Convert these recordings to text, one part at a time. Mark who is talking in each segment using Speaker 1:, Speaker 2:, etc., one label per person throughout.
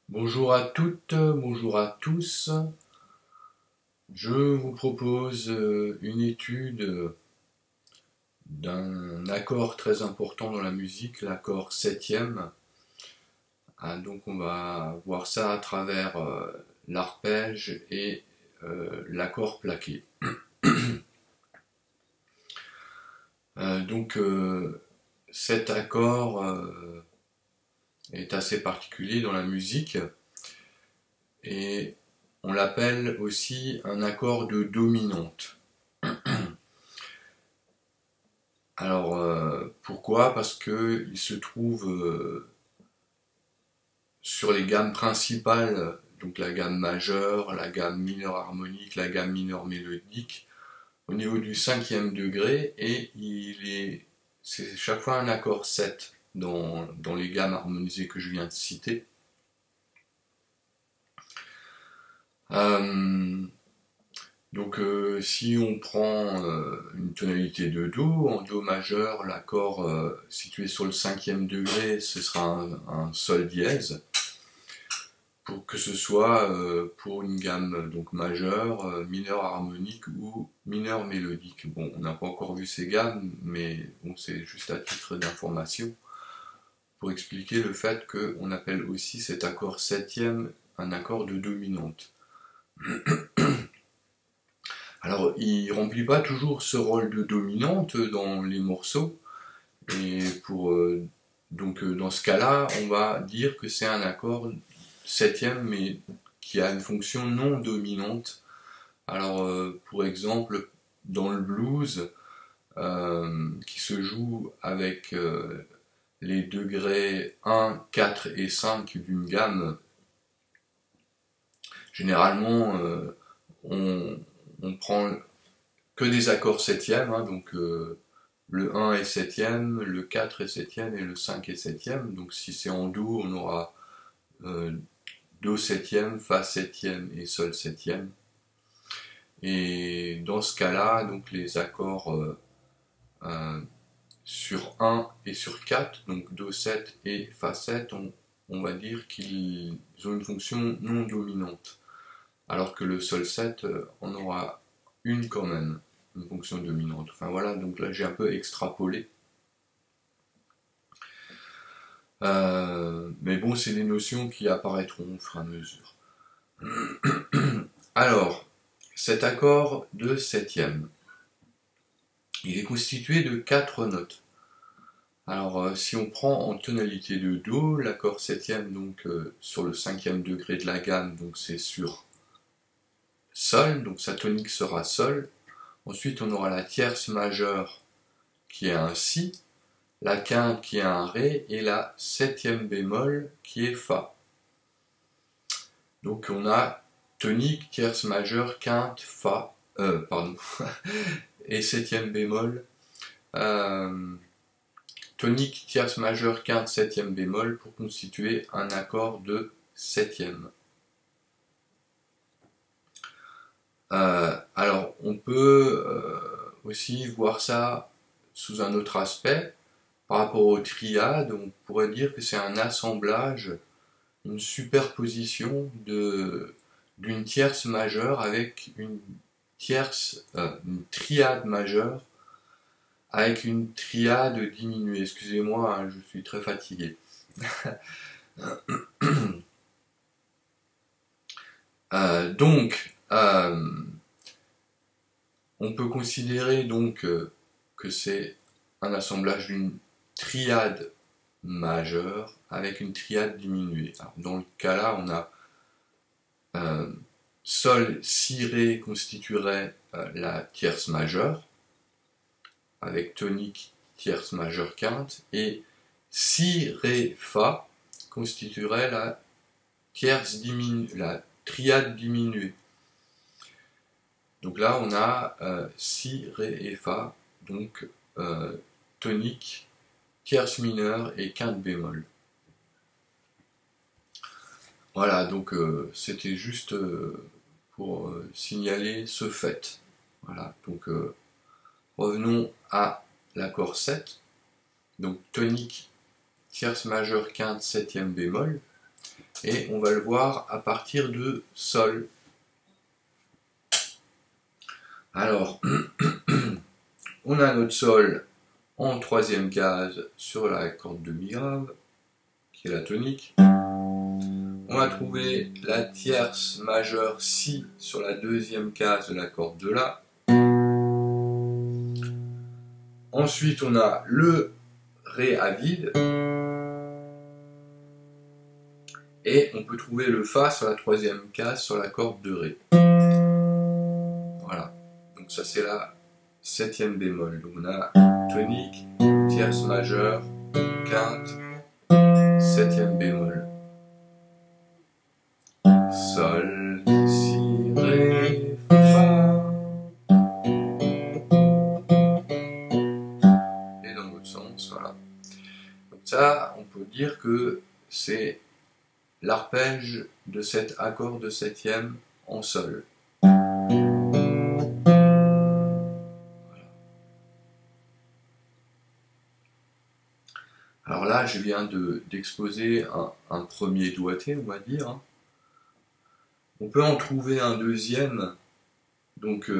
Speaker 1: Bonjour à toutes, bonjour à tous. Je vous propose une étude d'un accord très important dans la musique, l'accord septième. Donc on va voir ça à travers l'arpège et l'accord plaqué. Donc cet accord est assez particulier dans la musique et on l'appelle aussi un accord de dominante. Alors pourquoi? Parce que il se trouve sur les gammes principales, donc la gamme majeure, la gamme mineure harmonique, la gamme mineure mélodique, au niveau du cinquième degré, et c'est chaque fois un accord 7 dans les gammes harmonisées que je viens de citer. Donc si on prend une tonalité de Do, en Do majeur, l'accord situé sur le cinquième degré, ce sera un Sol dièse, pour que ce soit pour une gamme donc majeure, mineure harmonique ou mineure mélodique. Bon, on n'a pas encore vu ces gammes, mais bon, c'est juste à titre d'information, pour expliquer le fait qu'on appelle aussi cet accord septième un accord de dominante. Alors, il remplit pas toujours ce rôle de dominante dans les morceaux, et donc dans ce cas-là, on va dire que c'est un accord septième, mais qui a une fonction non dominante. Alors, pour exemple, dans le blues, qui se joue avec les degrés 1, 4 et 5 d'une gamme, généralement, on prend que des accords septièmes, hein, donc le 1 est septième, le 4 est septième et le 5 est septième. Donc si c'est en Do, on aura Do septième, Fa septième et Sol septième. Et dans ce cas-là, donc les accords sur 1 et sur 4, donc Do 7 et Fa 7, on va dire qu'ils ont une fonction non dominante. Alors que le Sol 7 en aura une quand même, une fonction dominante. Enfin voilà, donc là j'ai un peu extrapolé. Mais bon, c'est des notions qui apparaîtront au fur et à mesure. Alors, cet accord de septième, il est constitué de 4 notes. Alors, si on prend en tonalité de Do, l'accord septième, donc sur le cinquième degré de la gamme, donc c'est sur Sol, donc sa tonique sera Sol. Ensuite, on aura la tierce majeure qui est un Si, la quinte qui est un Ré et la septième bémol qui est Fa. Donc on a tonique, tierce majeure, quinte, Fa, et septième bémol, tonique, tierce majeure, quinte, septième bémol pour constituer un accord de septième. Alors on peut aussi voir ça sous un autre aspect. Par rapport aux triades, on pourrait dire que c'est un assemblage, une superposition d'une tierce majeure avec une triade majeure avec une triade diminuée. Excusez-moi, hein, je suis très fatigué. Donc, on peut considérer donc que c'est un assemblage d'une triade majeure avec une triade diminuée. Alors, dans le cas-là, on a Sol, Si, Ré constituerait la tierce majeure, avec tonique, tierce majeure, quinte, et Si, Ré, Fa constituerait la triade diminuée. Donc là, on a Si, Ré et Fa, donc tonique, tierce mineure et quinte bémol. Voilà, donc c'était juste pour signaler ce fait. Voilà, donc revenons à l'accord 7. Donc tonique, tierce majeure, quinte, septième bémol. et on va le voir à partir de Sol. Alors, on a notre Sol en troisième case sur la corde de Mi grave, qui est la tonique. On va trouver la tierce majeure Si sur la deuxième case de la corde de La. Ensuite, on a le Ré à vide. Et on peut trouver le Fa sur la troisième case sur la corde de Ré. Voilà. Donc ça c'est la septième bémol. Donc on a tonique, tierce majeure, quinte, septième bémol. Sol, Si, Ré, Fa. Et dans l'autre sens, voilà. Donc ça, on peut dire que c'est l'arpège de cet accord de septième en Sol. Alors là, je viens d'exposer un premier doigté, on va dire. On peut en trouver un deuxième, donc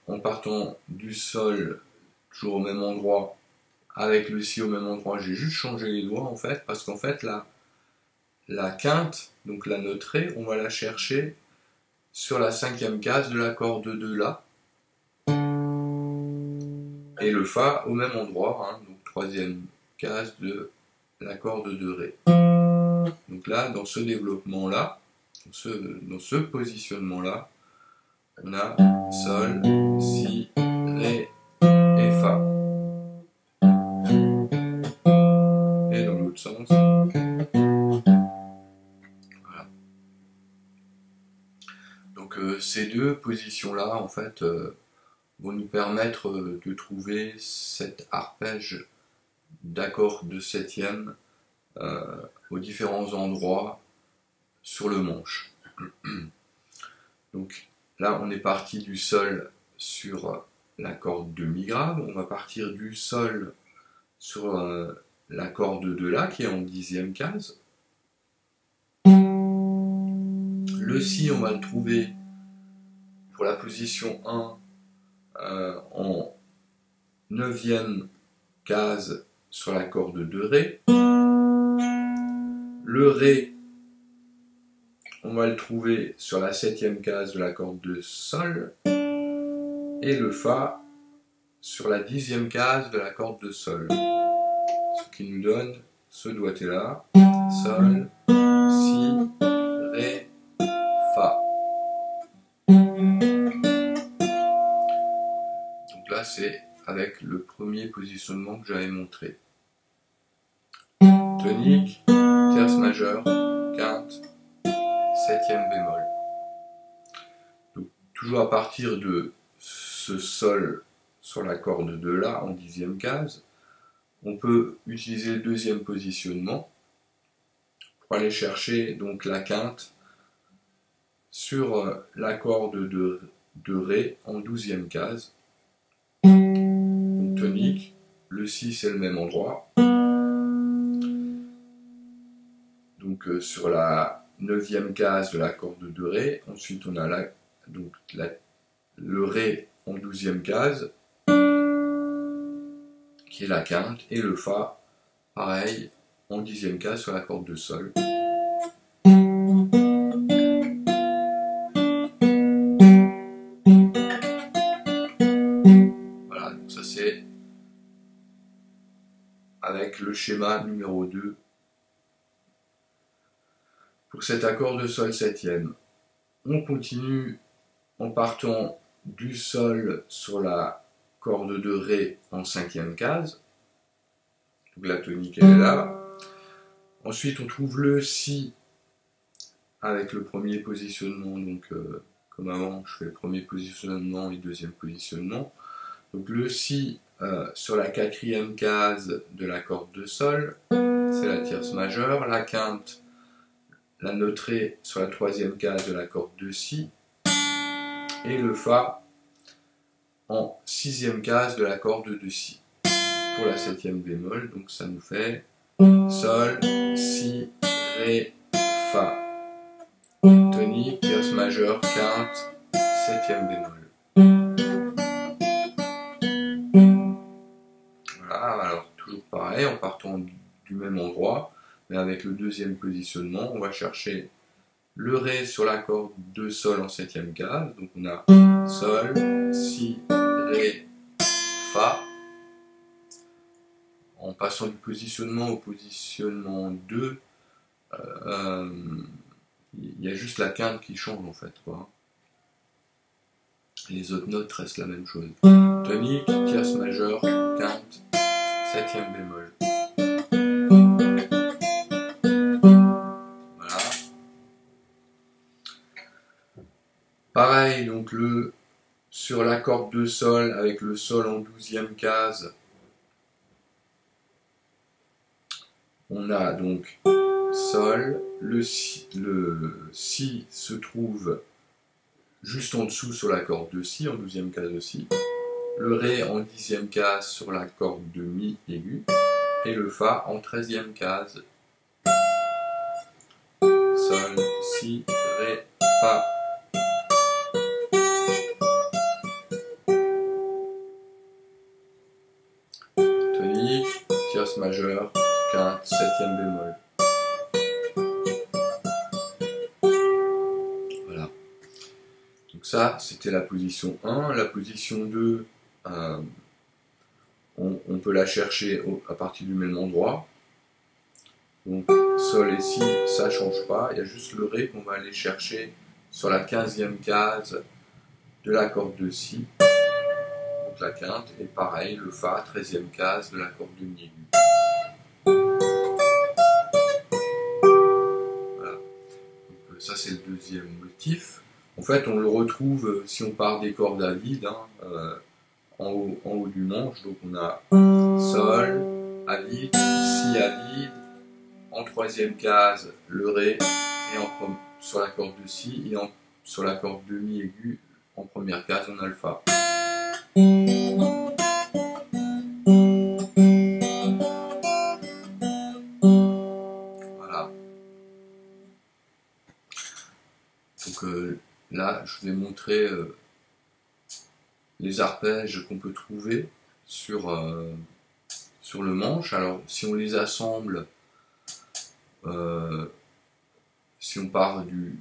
Speaker 1: en partant du Sol, toujours au même endroit, avec le Si au même endroit. J'ai juste changé les doigts en fait, parce qu'en fait la quinte, donc la note Ré, on va la chercher sur la cinquième case de la corde de La. Et le Fa au même endroit, donc troisième case de la corde de Ré. Donc là, dans ce développement-là, dans ce positionnement-là, on a Sol, Si, Ré et Fa. Et dans l'autre sens, voilà. Donc ces deux positions-là, en fait, vont nous permettre de trouver cet arpège d'accords de septième aux différents endroits sur le manche. Donc là, on est parti du Sol sur la corde de Mi grave, on va partir du Sol sur la corde de La qui est en dixième case. Le Si, on va le trouver pour la position 1 en neuvième case sur la corde de Ré. Le Ré, on va le trouver sur la septième case de la corde de Sol. Et le Fa sur la dixième case de la corde de Sol. Ce qui nous donne ce doigté-là. Sol, Si, Ré, Fa. Donc là, c'est avec le premier positionnement que j'avais montré. Tonique, tierce majeure, quinte, septième bémol. Donc, toujours à partir de ce Sol sur la corde de La en dixième case, on peut utiliser le deuxième positionnement pour aller chercher donc la quinte sur la corde de Ré en douzième case. Donc, tonique, le Si c'est le même endroit. Donc sur la neuvième case de la corde de Ré, ensuite on a le Ré en douzième case, qui est la quinte, et le Fa, pareil, en dixième case sur la corde de Sol. Voilà, donc ça c'est avec le schéma numéro 2 pour cet accord de Sol septième. On continue en partant du Sol sur la corde de Ré en cinquième case. Donc la tonique elle est là. Ensuite on trouve le Si avec le premier positionnement, donc comme avant je fais le premier positionnement et le deuxième positionnement. Donc le Si sur la quatrième case de la corde de Sol, c'est la tierce majeure, la quinte, la note Ré sur la troisième case de la corde de Si, et le Fa en sixième case de la corde de Si pour la septième bémol. Donc ça nous fait Sol, Si, Ré, Fa. tonique, tierce majeure, quinte, septième bémol. Voilà, alors toujours pareil, en partant du même endroit, mais avec le deuxième positionnement, on va chercher le Ré sur la corde de Sol en septième case. Donc on a Sol, Si, Ré, Fa. En passant du positionnement au positionnement 2, il y a juste la quinte qui change en fait, quoi. Les autres notes restent la même chose. Tonique, tierce majeure, quinte, septième bémol. Voilà. Pareil, donc sur la corde de Sol, avec le Sol en 12e case, on a donc Sol, le Si se trouve juste en dessous sur la corde de Si, en 12e case aussi, le Ré en 10e case sur la corde de Mi aigu, et le Fa en 13e case. Sol, Si, Ré, Fa. Tonique, tierce majeure, quinte, septième bémol. Voilà. Donc ça, c'était la position 1. La position 2, on peut la chercher à partir du même endroit. Donc Sol et Si, ça ne change pas. Il y a juste le Ré qu'on va aller chercher sur la 15e case de la corde de Si. Donc la quinte. Et pareil, le Fa, 13e case de la corde de Mi aigu. Voilà. Donc, ça, c'est le deuxième motif. En fait, on le retrouve si on part des cordes à vide, en haut du manche. Donc on a Sol, à vide, Si à vide, en troisième case le Ré, et sur la corde de Si, et sur la corde de Mi aigu, en première case on a le Fa. Voilà. Donc là, je vous ai montré les arpèges qu'on peut trouver sur le manche. Alors, si on les assemble, si on part du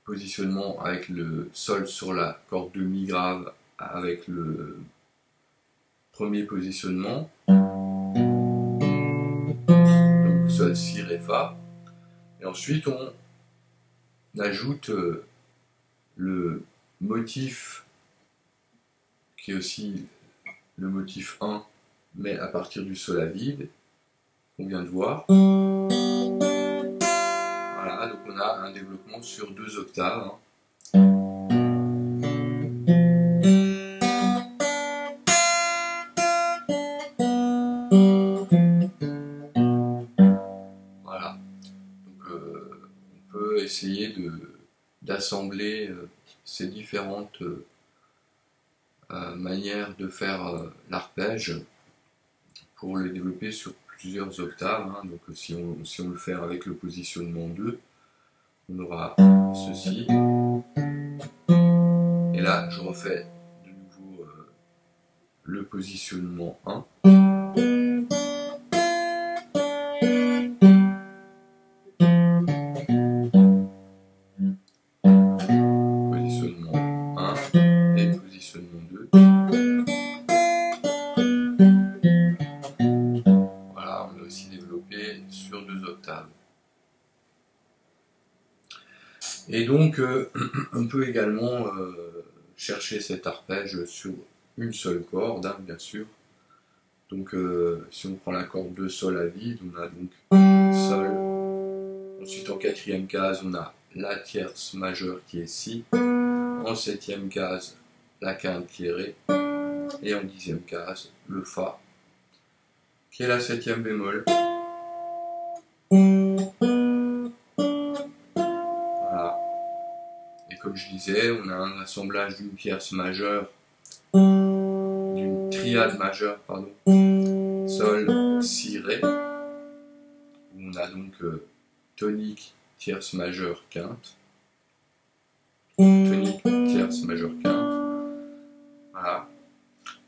Speaker 1: positionnement avec le Sol sur la corde de Mi grave avec le premier positionnement, donc Sol, Si, Ré, Fa, et ensuite on ajoute le motif qui est aussi le motif 1, mais à partir du Sol à vide, qu'on vient de voir. Voilà, donc on a un développement sur 2 octaves. Voilà, donc on peut essayer d'assembler ces différentes manières de faire l'arpège pour le développer sur plusieurs octaves. Donc si on le fait avec le positionnement 2, on aura ceci. Et là, je refais de nouveau le positionnement 1. Positionnement 1 et positionnement 2. Voilà, on l'a aussi développé sur 2 octaves. Et donc, on peut également chercher cet arpège sur une seule corde, bien sûr. Donc, si on prend la corde de Sol à vide, on a donc Sol. Ensuite, en 4e case, on a la tierce majeure qui est Si. En 7e case, la quinte qui est Ré. Et en 10e case, le Fa, qui est la 7e bémol. Voilà. Et comme je disais, on a un assemblage d'une tierce majeure, d'une triade majeure, pardon, Sol, Si, Ré. On a donc tonique, tierce majeure, quinte. tonique, tierce, majeure, quinte. Voilà.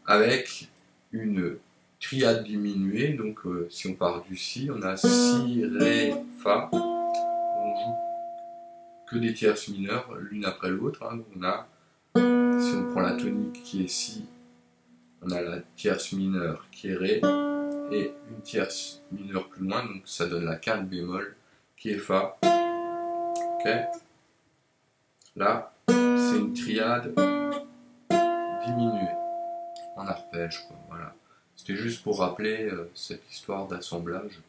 Speaker 1: Avec une triade diminuée, donc si on part du Si, on a Si, Ré, Fa. On joue que des tierces mineures, l'une après l'autre. Hein. On a, si on prend la tonique qui est Si, on a la tierce mineure qui est Ré, et une tierce mineure plus loin, donc ça donne la quinte bémol qui est Fa. Okay. Là, c'est une triade diminuée en arpège, quoi. Voilà. C'était juste pour rappeler cette histoire d'assemblage.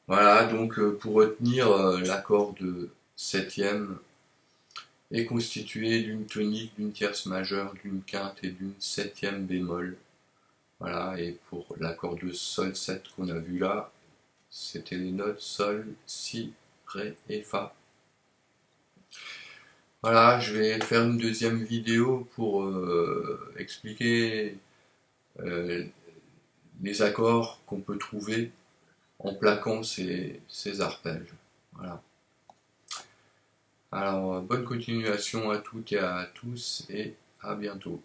Speaker 1: Voilà, donc pour retenir, l'accord de septième est constitué d'une tonique, d'une tierce majeure, d'une quinte et d'une septième bémol. Voilà, et pour l'accord de Sol 7 qu'on a vu là, c'était les notes Sol, Si, Ré et Fa. Voilà, je vais faire une deuxième vidéo pour expliquer les accords qu'on peut trouver en plaquant ces arpèges. Voilà. Alors, bonne continuation à toutes et à tous, et à bientôt.